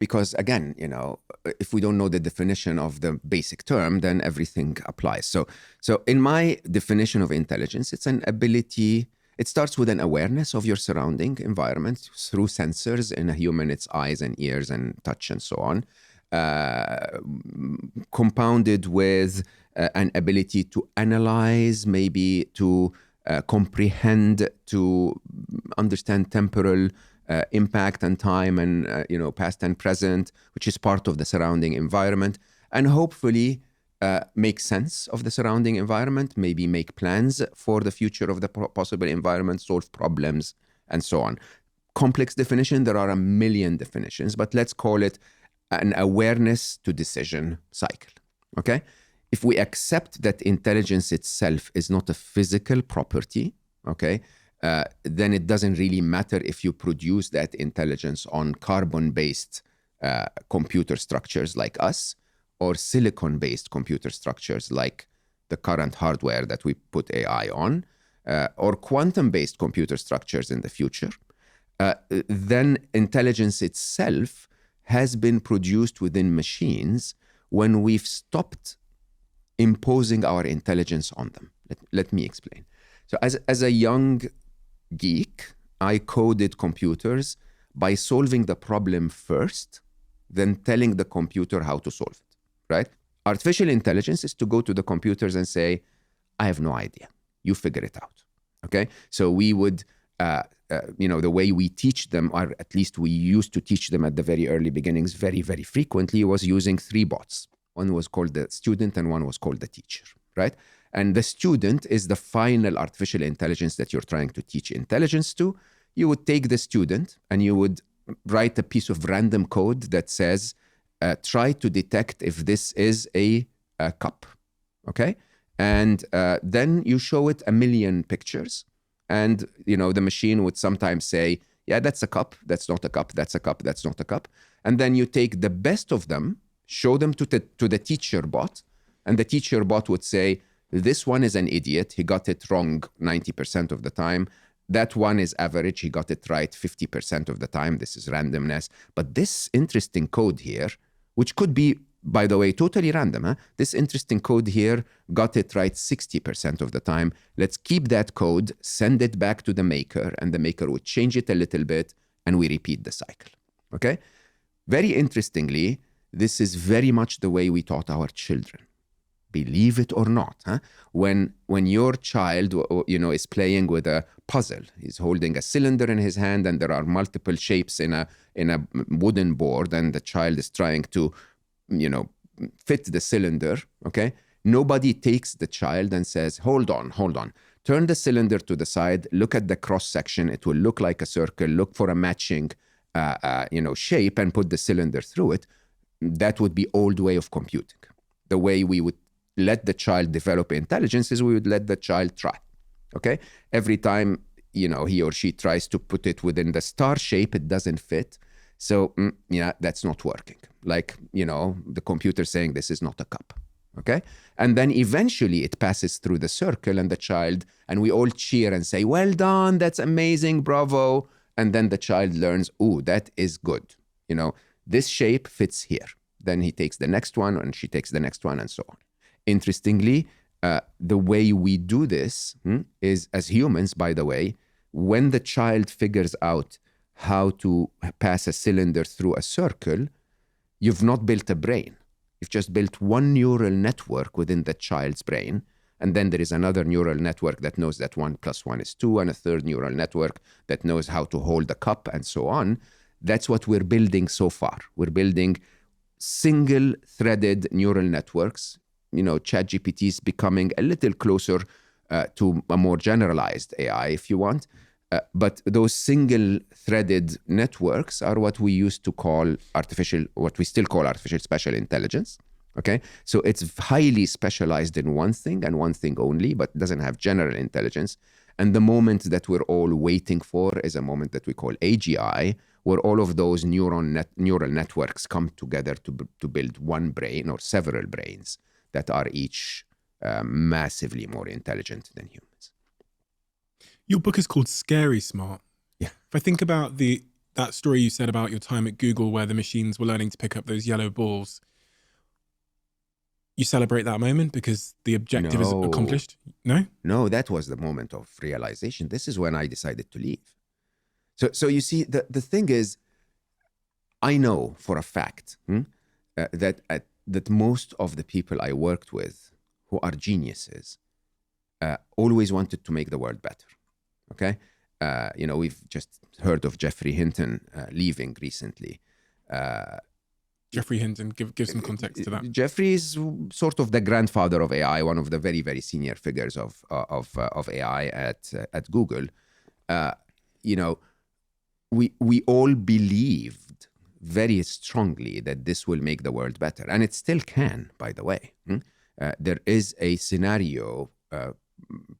because again, if we don't know the definition of the basic term, then everything applies. So in my definition of intelligence, it's an ability. It starts with an awareness of your surrounding environment through sensors. In a human, it's eyes and ears and touch and so on, compounded with an ability to analyze, maybe to comprehend, to understand temporal impact and time and past and present, which is part of the surrounding environment, and hopefully make sense of the surrounding environment, maybe make plans for the future of the possible environment, solve problems, and so on. Complex definition, there are a million definitions, but let's call it an awareness to decision cycle, okay? If we accept that intelligence itself is not a physical property, okay, then it doesn't really matter if you produce that intelligence on carbon-based computer structures like us, or silicon-based computer structures like the current hardware that we put AI on, or quantum-based computer structures in the future, then intelligence itself has been produced within machines when we've stopped imposing our intelligence on them. Let me explain. So as a young geek, I coded computers by solving the problem first, then telling the computer how to solve it, right? Artificial intelligence is to go to the computers and say, I have no idea. You figure it out, okay? So we would, the way we teach them, or at least we used to teach them at the very early beginnings very, very frequently, was using three bots. One was called the student and one was called the teacher, right? And the student is the final artificial intelligence that you're trying to teach intelligence to. You would take the student and you would write a piece of random code that says, try to detect if this is a cup, okay? And then you show it a million pictures. And, the machine would sometimes say, yeah, that's a cup, that's not a cup, that's a cup, that's not a cup. And then you take the best of them, show them to the teacher bot, and the teacher bot would say, this one is an idiot, he got it wrong 90% of the time. That one is average, he got it right 50% of the time. This is randomness. But this interesting code here, which could be, by the way, totally random, this interesting code here got it right 60% of the time. Let's keep that code, send it back to the maker, and the maker would change it a little bit, and we repeat the cycle, okay? Very interestingly, this is very much the way we taught our children. Believe it or not, when your child, is playing with a puzzle, he's holding a cylinder in his hand, and there are multiple shapes in a wooden board, and the child is trying to, fit the cylinder. Okay, nobody takes the child and says, "Hold on, turn the cylinder to the side. Look at the cross section; it will look like a circle. Look for a matching, shape, and put the cylinder through it." That would be old way of computing. The way we would let the child develop intelligence is we would let the child try, okay? Every time, he or she tries to put it within the star shape, it doesn't fit. So, that's not working. Like, the computer saying this is not a cup, okay? And then eventually it passes through the circle and the child, and we all cheer and say, well done, that's amazing, bravo. And then the child learns, ooh, that is good. This shape fits here. Then he takes the next one and she takes the next one and so on. Interestingly, the way we do this is, as humans, by the way, when the child figures out how to pass a cylinder through a circle, you've not built a brain. You've just built one neural network within the child's brain. And then there is another neural network that knows that 1 + 1 is 2, and a third neural network that knows how to hold a cup and so on. That's what we're building so far. We're building single-threaded neural networks. ChatGPT is becoming a little closer to a more generalized AI, if you want. But those single-threaded networks are what we used to call what we still call artificial special intelligence. Okay, so it's highly specialized in one thing and one thing only, but doesn't have general intelligence. And the moment that we're all waiting for is a moment that we call AGI, where all of those neural networks come together to build one brain or several brains that are each massively more intelligent than humans. Your book is called Scary Smart. Yeah. If I think about the that story you said about your time at Google where the machines were learning to pick up those yellow balls, you celebrate that moment because the objective is No, accomplished? No? no, that was the moment of realization. This is when I decided to leave. So you see, the thing is, I know for a fact that most of the people I worked with who are geniuses always wanted to make the world better. Okay, we've just heard of Jeffrey Hinton leaving recently. Jeffrey Hinton, give some context to that. Jeffrey is sort of the grandfather of AI, one of the very, very senior figures of AI at Google. You know, we all believed very strongly that this will make the world better, and it still can. By the way, there is a scenario,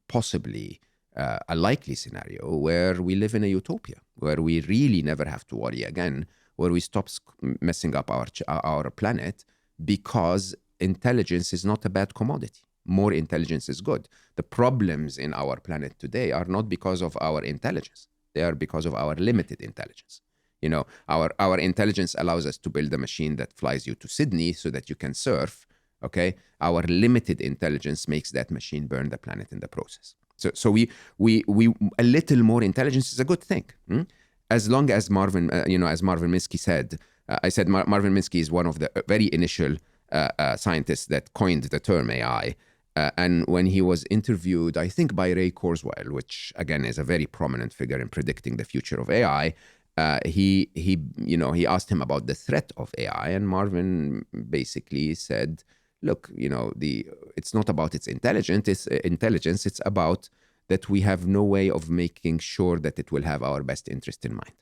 possibly a likely scenario, where we live in a utopia, where we really never have to worry again, where we stop messing up our planet, because intelligence is not a bad commodity. More intelligence is good. The problems in our planet today are not because of our intelligence. They are because of our limited intelligence. Our intelligence allows us to build a machine that flies you to Sydney so that you can surf. Okay, our limited intelligence makes that machine burn the planet in the process. So we a little more intelligence is a good thing. As long as Marvin Minsky said, I said Marvin Minsky is one of the very initial scientists that coined the term AI. And when he was interviewed, I think by Ray Kurzweil, which again is a very prominent figure in predicting the future of AI, he asked him about the threat of AI, and Marvin basically said, look, it's not about its intelligence. It's about that we have no way of making sure that it will have our best interest in mind.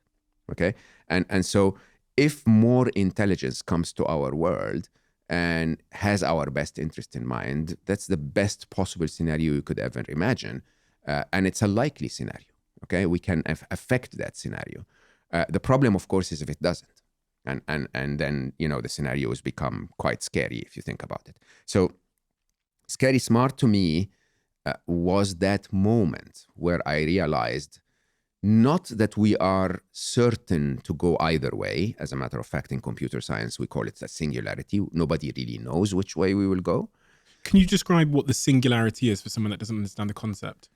Okay, and so if more intelligence comes to our world and has our best interest in mind, that's the best possible scenario you could ever imagine, and it's a likely scenario. Okay, we can affect that scenario. The problem, of course, is if it doesn't. And then, the scenarios become quite scary if you think about it. So Scary Smart to me was that moment where I realized not that we are certain to go either way. As a matter of fact, in computer science, we call it a singularity. Nobody really knows which way we will go. Can you describe what the singularity is for someone that doesn't understand the concept?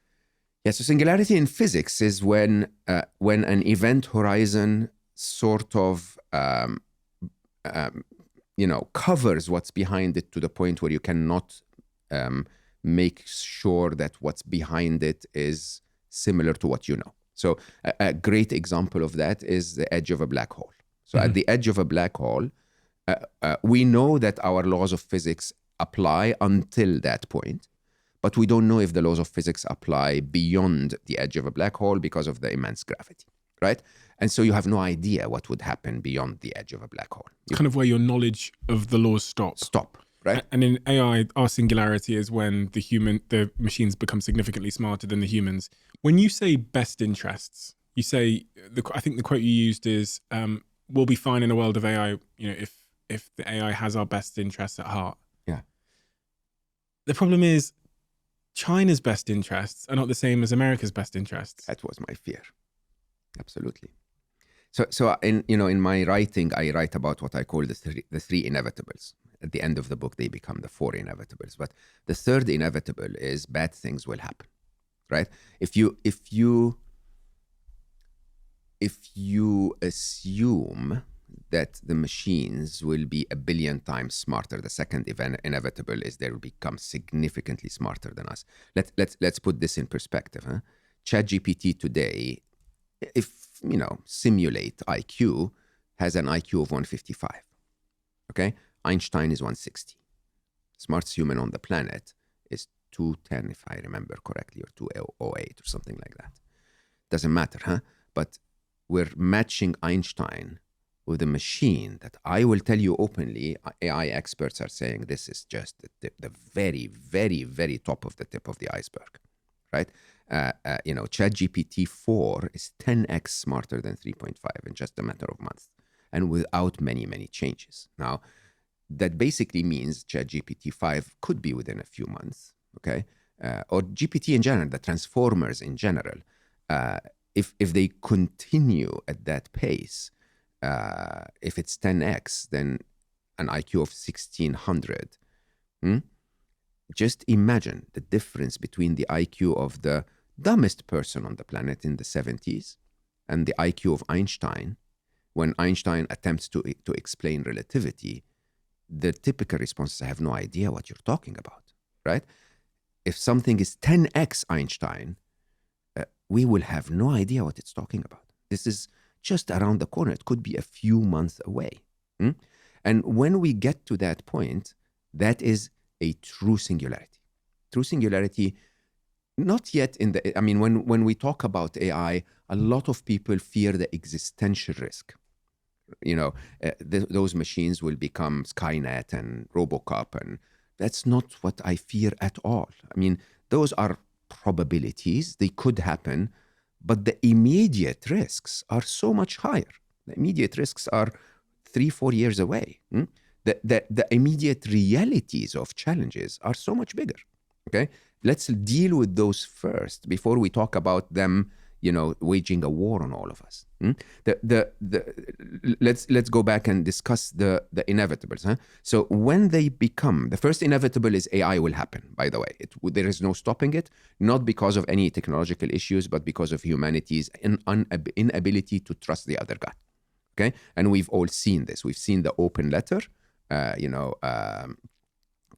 Yeah, so singularity in physics is when an event horizon sort of covers what's behind it to the point where you cannot make sure that what's behind it is similar to what you know. So a great example of that is the edge of a black hole. So at the edge of a black hole, we know that our laws of physics apply until that point, but we don't know if the laws of physics apply beyond the edge of a black hole because of the immense gravity, right? And so you have no idea what would happen beyond the edge of a black hole. Kind of where your knowledge of the laws Stop, right? And in AI, our singularity is when the machines become significantly smarter than the humans. When you say best interests, you say, I think the quote you used is, we'll be fine in a world of AI, if the AI has our best interests at heart. Yeah. The problem is China's best interests are not the same as America's best interests. That was my fear. Absolutely. So in my writing, I write about what I call the three inevitables. At the end of the book, they become the four inevitables. But the third inevitable is bad things will happen, right? If you assume that the machines will be 1 billion times smarter, the second inevitable is they will become significantly smarter than us. Let's put this in perspective. ChatGPT today, if simulate IQ, has an IQ of 155. Okay, Einstein is 160. Smartest human on the planet is 210, if I remember correctly, or 208 or something like that. Doesn't matter, But we're matching Einstein with a machine that I will tell you openly, AI experts are saying this is just the very, very, very top of the tip of the iceberg, right? ChatGPT 4 is 10x smarter than 3.5 in just a matter of months, and without many, many changes. Now, that basically means ChatGPT 5 could be within a few months, okay? Or GPT in general, the transformers in general. if they continue at that pace, if it's 10x, then an IQ of 1600. Just imagine the difference between the IQ of the dumbest person on the planet in the 70s and the IQ of Einstein. When Einstein attempts to explain relativity, the typical response is, I have no idea what you're talking about, right? If something is 10x Einstein, we will have no idea what it's talking about. This is just around the corner. It could be a few months away. And when we get to that point, that is a true singularity. True singularity, not yet in the, I mean, when we talk about AI, a lot of people fear the existential risk. Those machines will become Skynet and Robocop, and that's not what I fear at all. I mean, those are probabilities. They could happen, but the immediate risks are so much higher. The immediate risks are 3-4 years away. The immediate realities of challenges are so much bigger. Okay, let's deal with those first before we talk about them, waging a war on all of us. Let's go back and discuss the inevitables. So when they become, the first inevitable is AI will happen, by the way. There is no stopping it, not because of any technological issues, but because of humanity's inability to trust the other guy. Okay, and we've all seen this. We've seen the open letter,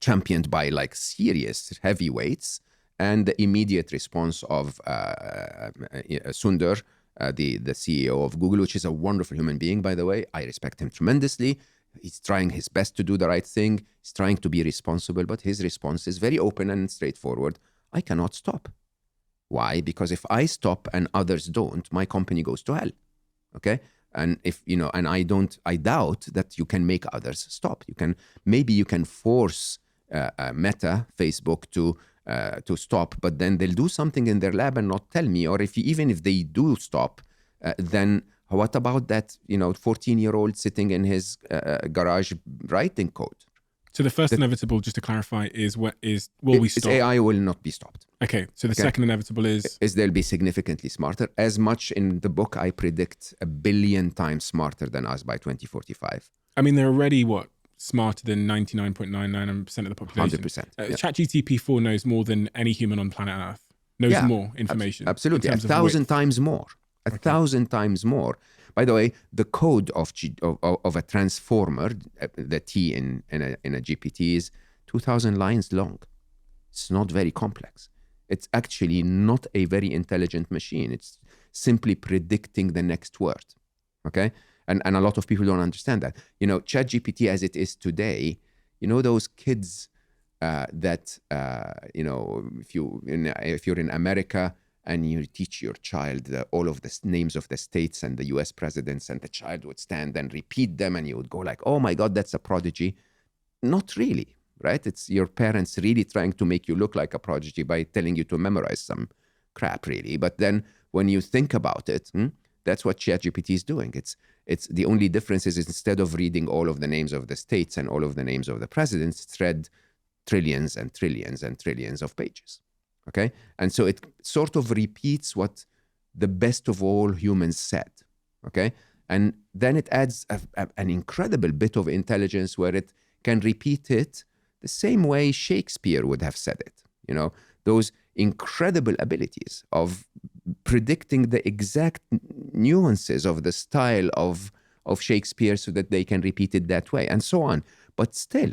championed by like serious heavyweights, and the immediate response of Sundar, the CEO of Google, which is a wonderful human being, by the way. I respect him tremendously. He's trying his best to do the right thing. He's trying to be responsible, but his response is very open and straightforward. I cannot stop. Why? Because if I stop and others don't, my company goes to hell. Okay? And if, and I doubt that you can make others stop. Maybe you can force Meta, Facebook to stop, but then they'll do something in their lab and not tell me. Or even if they do stop, then what about that 14-year-old sitting in his garage writing code? So the first inevitable, just to clarify, is will we stop? AI will not be stopped. Okay, so the second inevitable is they'll be significantly smarter. As much in the book, I predict 1 billion times smarter than us by 2045. I mean, they're already smarter than 99.99% of the population. 100%. ChatGPT-4 knows more than any human on planet Earth. Knows more information. Absolutely, 1,000 times more. 1,000 times more. By the way, the code of a transformer, the T in a GPT, is 2,000 lines long. It's not very complex. It's actually not a very intelligent machine. It's simply predicting the next word. Okay? And a lot of people don't understand that. ChatGPT as it is today, those kids that, if you're in America and you teach your child all of the names of the states and the US presidents, and the child would stand and repeat them, and you would go like, oh my God, that's a prodigy. Not really, right? It's your parents really trying to make you look like a prodigy by telling you to memorize some crap, really. But then when you think about it, that's what ChatGPT is doing. It's the only difference is instead of reading all of the names of the states and all of the names of the presidents, it's read trillions and trillions and trillions of pages. Okay? And so it sort of repeats what the best of all humans said. Okay? And then it adds an incredible bit of intelligence where it can repeat it the same way Shakespeare would have said it. Those incredible abilities of predicting the exact nuances of the style of Shakespeare so that they can repeat it that way, and so on. But still,